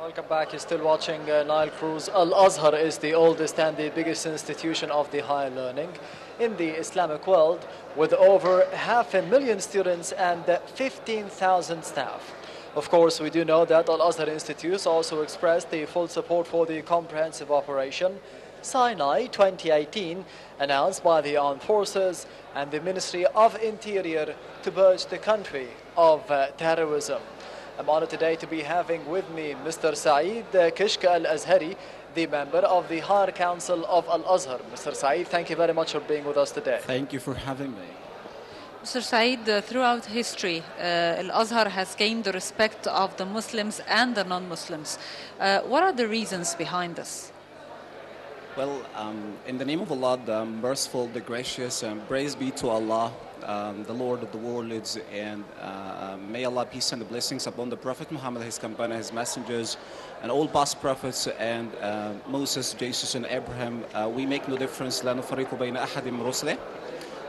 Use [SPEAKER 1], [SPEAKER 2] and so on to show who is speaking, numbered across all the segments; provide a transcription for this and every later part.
[SPEAKER 1] Welcome back. You're still watching Nile Cruise. Al-Azhar is the oldest and the biggest institution of the higher learning in the Islamic world, with over 500,000 students and 15,000 staff. Of course, we do know that Al-Azhar Institute also expressed the full support for the comprehensive operation Sinai 2018, announced by the Armed Forces and the Ministry of Interior to purge the country of terrorism. I'm honored today to be having with me Mr. Saeed Kishk Al-Azhary, the member of the Higher Council of Al-Azhar. Mr. Saeed, thank you very much for being with us today.
[SPEAKER 2] Thank you for having me.
[SPEAKER 3] Mr. Saeed, throughout history, Al-Azhar has gained the respect of the Muslims and the non-Muslims. What are the reasons behind this?
[SPEAKER 2] Well, in the name of Allah, the merciful, the gracious, praise be to Allah, the Lord of the worlds, and may Allah peace and blessings upon the Prophet Muhammad, his companions, his messengers, and all past prophets, and Moses, Jesus, and Abraham. We make no difference. لا نفرق بين أحد من رسله.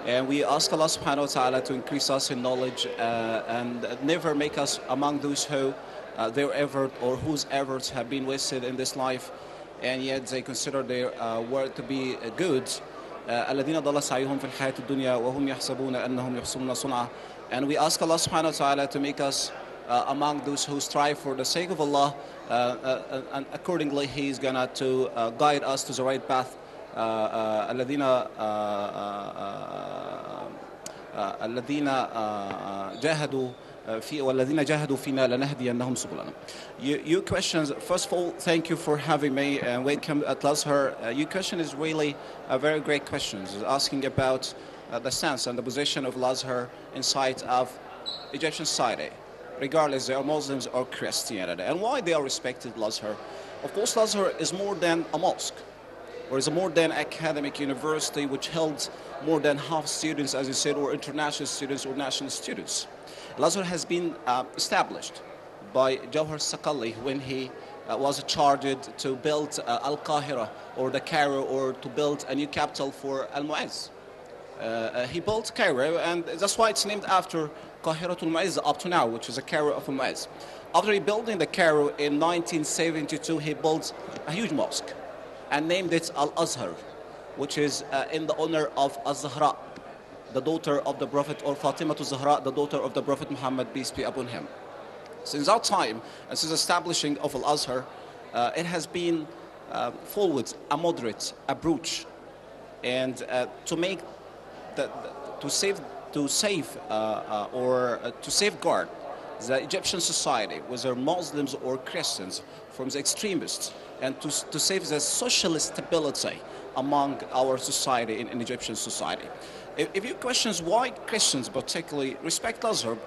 [SPEAKER 2] And we ask Allah subhanahu wa ta'ala to increase us in knowledge and never make us among those who their effort or whose efforts have been wasted in this life, and yet they consider their work to be good. الذين ضل سعيهم في الحياة الدنيا وهم يحسبون أنهم يحسنون صنعا. And we ask Allah subhanahu wa ta'ala to make us among those who strive for the sake of Allah, and accordingly He is gonna to guide us to the right path. الذين جاهدوا والذين جاهدوا فينا لنهدينهم سبلنا. Your questions, first of all, thank you for having me and welcome at Azhar. Your question is really a very great question. It's asking about the stance and the position of Azhar inside of Egyptian society, regardless they are Muslims or Christianity, and why they are respected Azhar. Of course, Azhar is more than a mosque, or is more than academic university which held more than half students, as you said, or international students or national students. Al-Azhar has been established by Jawhar Sakalli when he was charged to build Al-Qahira, or the Cairo, or to build a new capital for Al-Mu'izz. He built Cairo, and that's why it's named after Qahiratul Mu'izz up to now, which is a Cairo of Al-Mu'izz. After rebuilding the Cairo in 1972, he built a huge mosque and named it Al-Azhar, which is in the honor of Az-Zahra, the daughter of the Prophet, or Fatima Zahra, the daughter of the Prophet Muhammad, peace be upon him. Since that time, and since establishing of Al-Azhar, it has been forward a moderate approach, and to make to safeguard the Egyptian society, whether Muslims or Christians, from the extremists, and to save the social stability among our society in Egyptian society. If your question is why Christians particularly respect Azhar,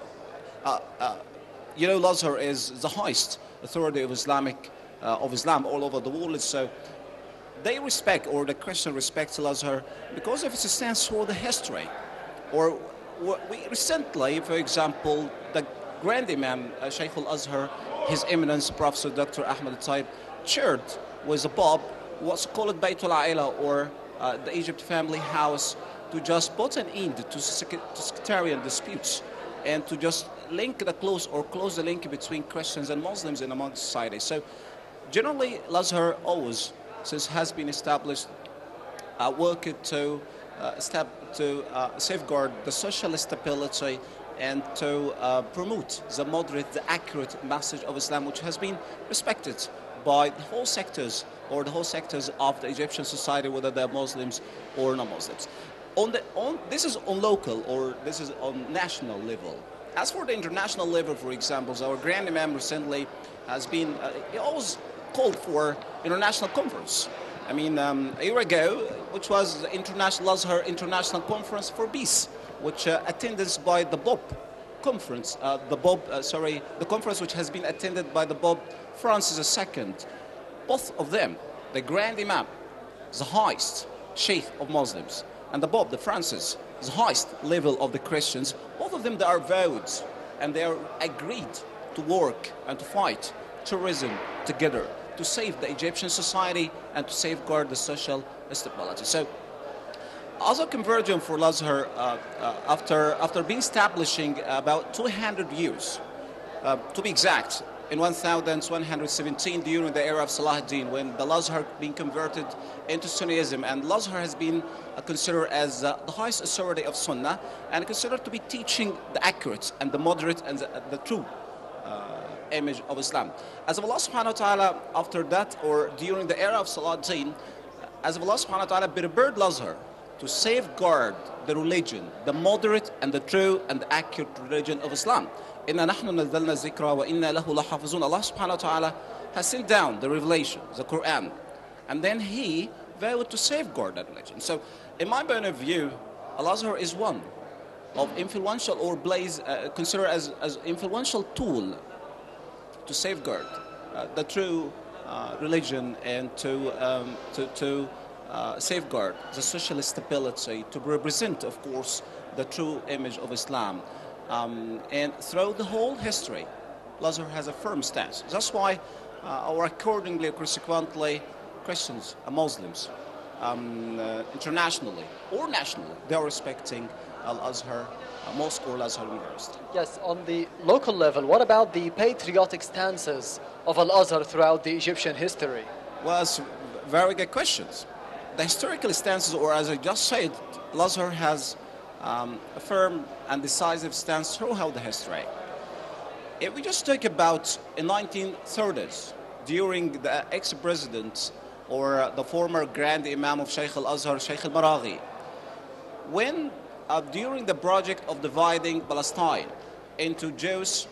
[SPEAKER 2] you know, Azhar is the highest authority of Islam all over the world, so they respect, or the Christian respects Azhar because of its stance for the history. Or we recently, for example, the Grand Imam Shaykh al-Azhar, His Eminence Professor Dr. Ahmed al-Taib, shared with the Pope what's called Bayt al-Aila, or the Egypt family house, to just put an end to sectarian disputes and to just close the link between Christians and Muslims in among society. So generally, Azhar always, since has been established, worked to safeguard the social stability and to promote the moderate, the accurate message of Islam, which has been respected by the whole sectors, or the whole sectors of the Egyptian society, whether they're Muslims or non-Muslims. This is on local, or this is on national level. As for the international level, for example, our Grand Imam recently has been, he always called for international conference. I mean, a year ago, which was the Azhar International Conference for Peace, which attended by the Pope conference, the conference which has been attended by the Pope Francis II. Both of them, the Grand Imam, the highest Sheikh of Muslims, and the Pope, the Francis, the highest level of the Christians, both of them, they are vowed and they are agreed to work and to fight terrorism together, to save the Egyptian society and to safeguard the social stability. So, as a conversion for Azhar, after being establishing about 200 years, to be exact, in 1117 during the era of Salah ad-Din, when the Azhar being converted into Sunnism, and Azhar has been considered as the highest authority of Sunnah and considered to be teaching the accurate and the moderate and the true image of Islam. As of Allah subhanahu wa ta'ala, after that or during the era of Salah ad-Din, as of Allah subhanahu wa ta'ala prepared Azhar to safeguard the religion, the moderate and the true and the accurate religion of Islam. إِنَّا نَحْنُ نَزَّلْنَا الذِّكْرَ وَإِنَّا لَهُ لَحَافِظُونَ. Allah subhanahu wa ta'ala has sent down the revelation, the Quran, and then He vowed to safeguard that religion. So, in my point of view, Al-Azhar is one of influential or considered as influential tool to safeguard the true religion and to safeguard the social stability, to represent, of course, the true image of Islam. And throughout the whole history, Azhar has a firm stance. That's why, or accordingly, consequently, Christians and Muslims, internationally or nationally, they are respecting Al-Azhar Mosque or Al-Azhar University.
[SPEAKER 1] Yes, on the local level, what about the patriotic stances of Al-Azhar throughout the Egyptian history?
[SPEAKER 2] Well, it's very good questions. The historical stances, or as I just said, Al-Azhar has a firm and decisive stance throughout the history. If we just talk about in 1930s, during the ex-president or the former Grand Imam of Sheikh Al-Azhar, Sheikh Al-Maraghi, when during the project of dividing Palestine into Jews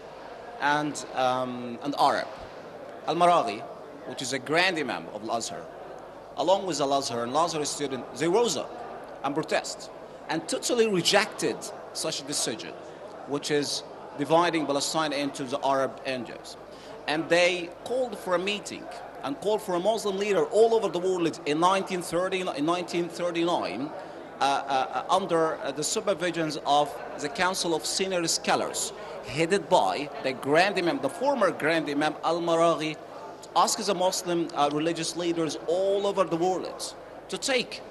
[SPEAKER 2] and Arab, Al-Maraghi, which is a Grand Imam of Al-Azhar, along with Al-Azhar and Al-Azhar students, they rose up and protested and totally rejected such a decision, which is dividing Palestine into the Arab and Jews. And they called for a meeting and called for a Muslim leader all over the world in 1939 under the supervision of the Council of Senior Scholars, headed by the Grand Imam, the former Grand Imam Al-Maraghi, asks the Muslim religious leaders all over the world to take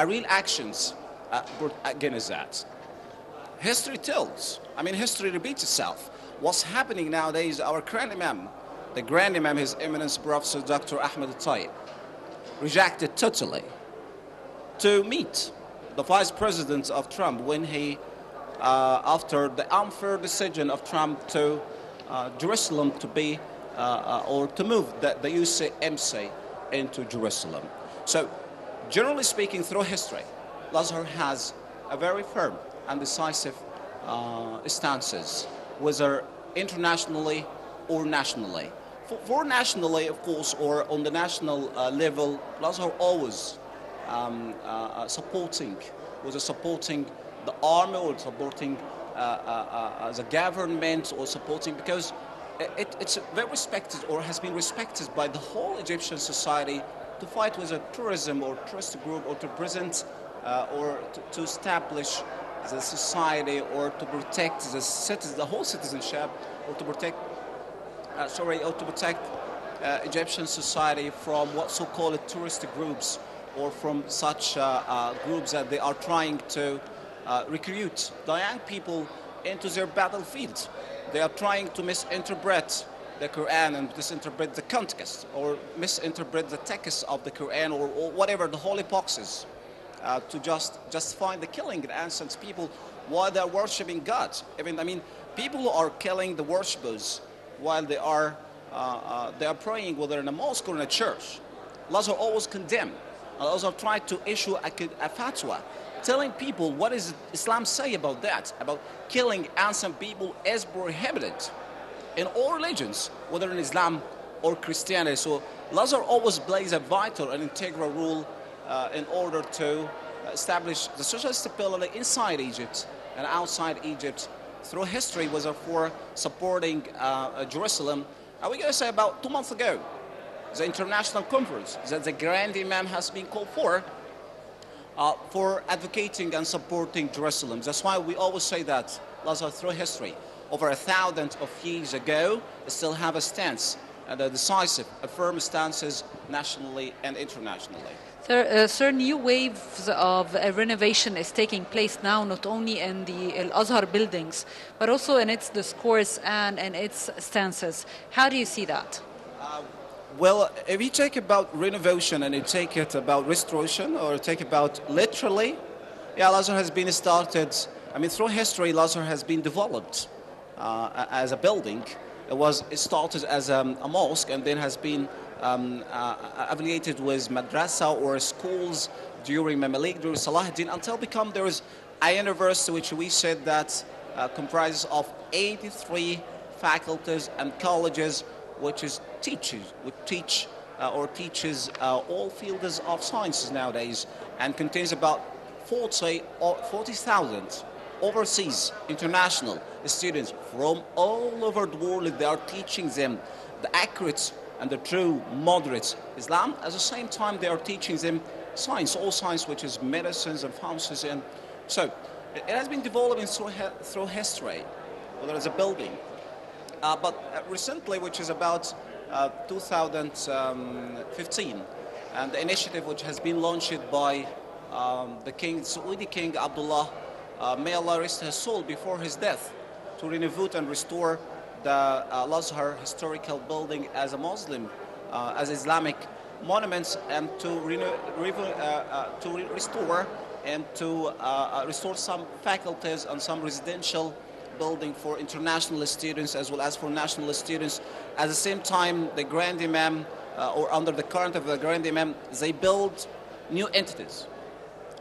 [SPEAKER 2] real actions against that. History tells, history repeats itself. What's happening nowadays, our Grand Imam, the Grand Imam, His Eminence Professor Dr. Ahmed al-Tayyib, rejected totally to meet the Vice President of Trump when he, after the unfair decision of Trump to Jerusalem to be, or to move the UCMC into Jerusalem. So, generally speaking, through history, Azhar has a very firm and decisive stances, whether internationally or nationally. For nationally, of course, or on the national level, Azhar always supporting the army or supporting the government or supporting, because it's very respected or has been respected by the whole Egyptian society to fight with a tourism or tourist group or to present or to establish the society or to protect the whole citizenship or to protect Egyptian society from what so-called tourist groups or from such groups that they are trying to recruit the young people into their battlefields. They are trying to misinterpret the Quran and misinterpret the context or misinterpret the text of the Quran or whatever the holy boxes to justify the killing of innocent people while they are worshipping God. People who are killing the worshippers while they are praying, whether in a mosque or in a church, Azhar always condemn. Azhar tried to issue a fatwa telling people what does Islam say about that, about killing innocent people is prohibited in all religions, whether in Islam or Christianity. So Azhar always plays a vital and integral role in order to establish the social stability inside Egypt and outside Egypt through history, whether for supporting Jerusalem. We're going to say about 2 months ago, the international conference that the Grand Imam has been called for advocating and supporting Jerusalem. That's why we always say that Azhar through history, over 1,000 years ago, still have a stance and a decisive, a firm stances nationally and internationally.
[SPEAKER 3] Sir, new waves of renovation is taking place now, not only in the Al-Azhar buildings, but also in its discourse and in its stances. How do you see that?
[SPEAKER 2] Well, if you take about renovation and you take it about restoration or take about literally, yeah, Al-Azhar has been started, I mean, through history, Al-Azhar has been developed as a building. It started as a mosque and then has been affiliated with madrasa or schools during Mamalik, during Salahuddin, until there is a university which we said that comprises of 83 faculties and colleges which teaches all fields of sciences nowadays, and contains about 40,000 overseas international students from all over the world. They are teaching them the accurate and the true moderate Islam. At the same time, they are teaching them science, all science, which is medicines and pharmacies. And so it has been developing through history, whether it's a building. But recently, which is about 2015, and the initiative which has been launched by the Saudi King Abdullah, may Allah rest his soul, before his death, to renovate and restore the Al-Azhar historical building as a Muslim, as Islamic monuments, and to restore and to restore some faculties and some residential building for international students as well as for national students. At the same time, the Grand Imam, or under the current of the Grand Imam, they build new entities,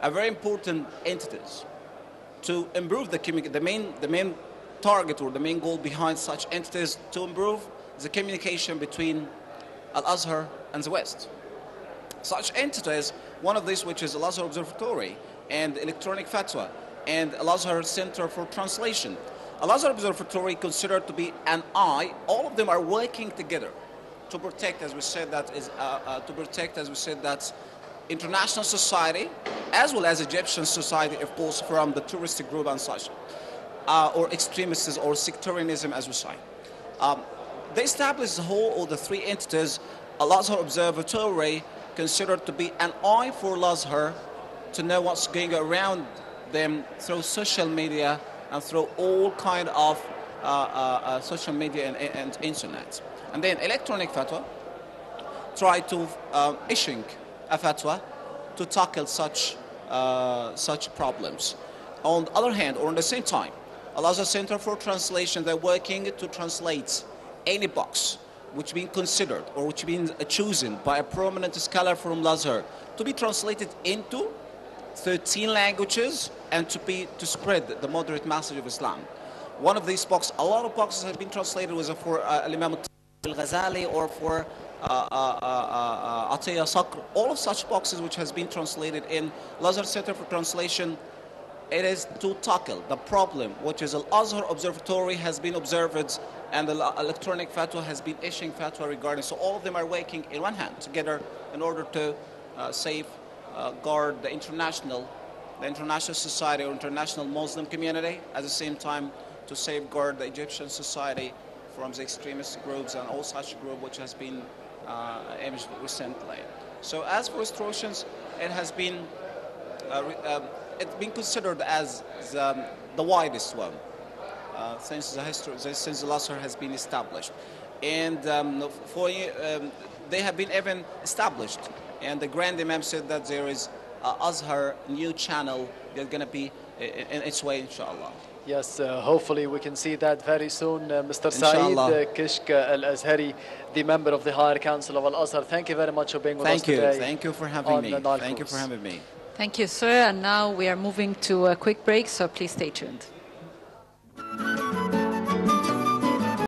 [SPEAKER 2] very important entities, to improve the main target or the main goal behind such entities, to improve the communication between Al-Azhar and the West. Such entities, one of these which is Al-Azhar Observatory and Electronic Fatwa and Al-Azhar Center for Translation. Al-Azhar Observatory considered to be an eye. All of them are working together to protect, as we said, that international society, as well as Egyptian society, of course, from the tourist group and such, or extremists or sectarianism, as we say. They established the three entities. Al-Azhar Observatory considered to be an eye for Al-Azhar to know what's going around them through social media and through all kind of social media and internet. And then Electronic Fatwa tried to issue a fatwa to tackle such problems. On the other hand, or at the same time, Al-Azhar Center for Translation, they're working to translate any books which been considered or which been chosen by a prominent scholar from Al-Azhar to be translated into 13 languages and to spread the moderate message of Islam. One of these books, a lot of books have been translated, was for Imam al-Ghazali or for Atiyah Sakr. All of such boxes which has been translated in Al-Azhar Center for Translation, it is to tackle the problem which is Al-Azhar Observatory has been observed and the Electronic Fatwa has been issuing fatwa regarding. So all of them are working in one hand together in order to safeguard the international society or international Muslim community, at the same time to safeguard the Egyptian society from the extremist groups and all such group which has been imaged recently. So as for restorations, it has been it's been considered as the widest one since Al-Azhar has been established, and they have been even established. And the Grand Imam said that there is Azhar new channel that's going to be in its way, inshallah.
[SPEAKER 1] Yes, hopefully we can see that very soon. Mr. Saeed Kishk Al-Azhari, the member of the Higher Council of Al-Azhar, thank you very much for being with us today.
[SPEAKER 2] Thank you for having me. Thank you for having me.
[SPEAKER 3] Thank you, sir. And now we are moving to a quick break, so please stay tuned.